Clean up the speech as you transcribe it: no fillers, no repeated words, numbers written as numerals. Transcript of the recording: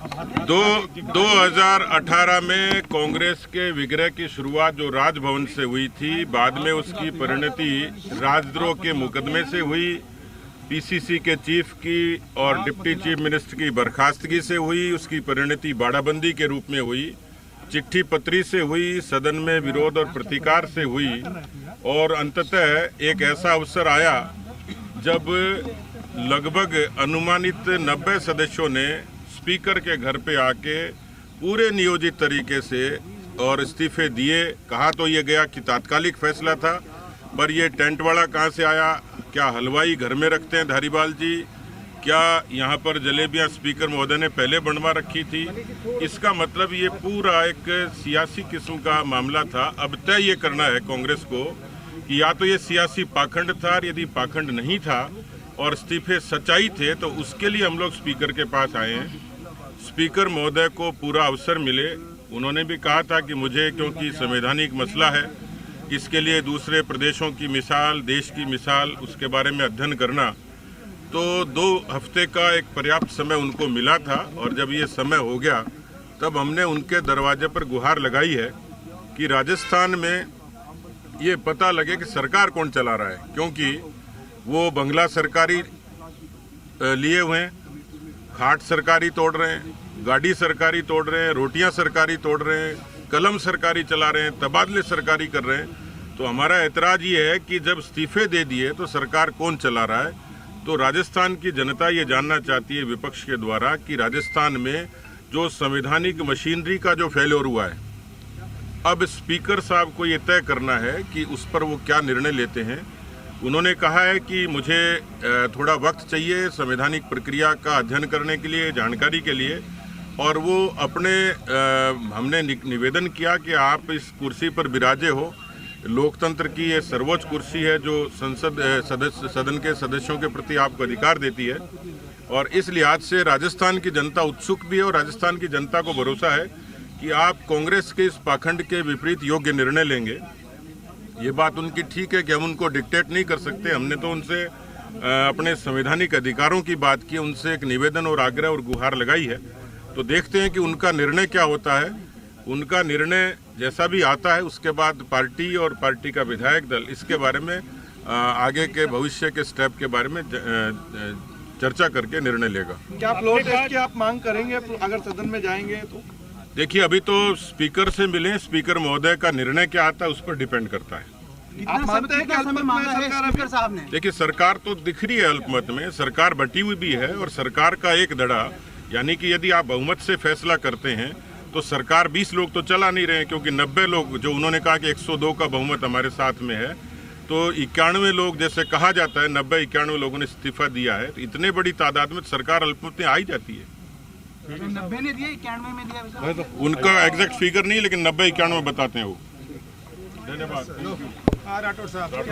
2018 में कांग्रेस के विग्रह की शुरुआत जो राजभवन से हुई थी, बाद में उसकी परिणति राजद्रोह के मुकदमे से हुई, पीसीसी के चीफ की और डिप्टी चीफ मिनिस्टर की बर्खास्तगी से हुई, उसकी परिणति बाड़ाबंदी के रूप में हुई, चिट्ठी पत्री से हुई, सदन में विरोध और प्रतिकार से हुई और अंततः एक ऐसा अवसर आया जब लगभग अनुमानित 90 सदस्यों ने स्पीकर के घर पे आके पूरे नियोजित तरीके से और इस्तीफे दिए। कहा तो ये गया कि तात्कालिक फैसला था, पर ये टेंट वाला कहाँ से आया? क्या हलवाई घर में रखते हैं धारीवाल जी? क्या यहाँ पर जलेबियाँ स्पीकर महोदय ने पहले बनवा रखी थी? इसका मतलब ये पूरा एक सियासी किस्म का मामला था। अब तय ये करना है कांग्रेस को कि या तो ये सियासी पाखंड था, और यदि पाखंड नहीं था और इस्तीफे सच्चाई थे तो उसके लिए हम लोग स्पीकर के पास आए हैं। स्पीकर महोदय को पूरा अवसर मिले। उन्होंने भी कहा था कि मुझे, क्योंकि संवैधानिक मसला है, इसके लिए दूसरे प्रदेशों की मिसाल, देश की मिसाल, उसके बारे में अध्ययन करना, तो 2 हफ्ते का एक पर्याप्त समय उनको मिला था। और जब ये समय हो गया तब हमने उनके दरवाजे पर गुहार लगाई है कि राजस्थान में ये पता लगे कि सरकार कौन चला रहा है, क्योंकि वो बंगला सरकारी लिए हुए हैं, खाट सरकारी तोड़ रहे हैं, गाड़ी सरकारी तोड़ रहे हैं, रोटियां सरकारी तोड़ रहे हैं, कलम सरकारी चला रहे हैं, तबादले सरकारी कर रहे हैं। तो हमारा ऐतराज ये है कि जब इस्तीफे दे दिए तो सरकार कौन चला रहा है। तो राजस्थान की जनता ये जानना चाहती है विपक्ष के द्वारा कि राजस्थान में जो संवैधानिक मशीनरी का जो फेल्योर हुआ है, अब स्पीकर साहब को ये तय करना है कि उस पर वो क्या निर्णय लेते हैं। उन्होंने कहा है कि मुझे थोड़ा वक्त चाहिए संवैधानिक प्रक्रिया का अध्ययन करने के लिए, जानकारी के लिए, और वो अपने हमने निवेदन किया कि आप इस कुर्सी पर विराजे हो। लोकतंत्र की ये सर्वोच्च कुर्सी है जो सदन के सदस्यों के प्रति आपको अधिकार देती है, और इस लिहाज से राजस्थान की जनता उत्सुक भी है और राजस्थान की जनता को भरोसा है कि आप कांग्रेस के इस पाखंड के विपरीत योग्य निर्णय लेंगे। ये बात उनकी ठीक है कि हम उनको डिक्टेट नहीं कर सकते। हमने तो उनसे अपने संवैधानिक अधिकारों की बात की, उनसे एक निवेदन और आग्रह और गुहार लगाई है। तो देखते हैं कि उनका निर्णय क्या होता है। उनका निर्णय जैसा भी आता है उसके बाद पार्टी और पार्टी का विधायक दल इसके बारे में आगे के भविष्य के स्टेप के बारे में चर्चा करके निर्णय लेगा। क्या फ्लोर टेस्ट की आप मांग करेंगे अगर सदन में जाएंगे तो? देखिए, अभी तो स्पीकर से मिले, स्पीकर महोदय का निर्णय क्या आता है उस पर डिपेंड करता है। आप मानते हैं कि अल्पमत में स्पीकर साहब ने? देखिए, सरकार तो दिख रही है अल्पमत में, सरकार बटी हुई भी है, और सरकार का एक धड़ा, यानी कि यदि आप बहुमत से फैसला करते हैं तो सरकार 20 लोग तो चला नहीं रहे, क्योंकि 90 लोग, जो उन्होंने कहा कि 102 का बहुमत हमारे साथ में है, तो 91 लोग, जैसे कहा जाता है 90-91 लोगों ने इस्तीफा दिया है, तो इतने बड़ी तादाद में सरकार अल्पमत में आ ही जाती है। 90 ने दिया, 91 में दिया, उनका एग्जैक्ट फिगर नहीं, लेकिन 90-91 बताते हैं वो। धन्यवाद। राठौर साहब,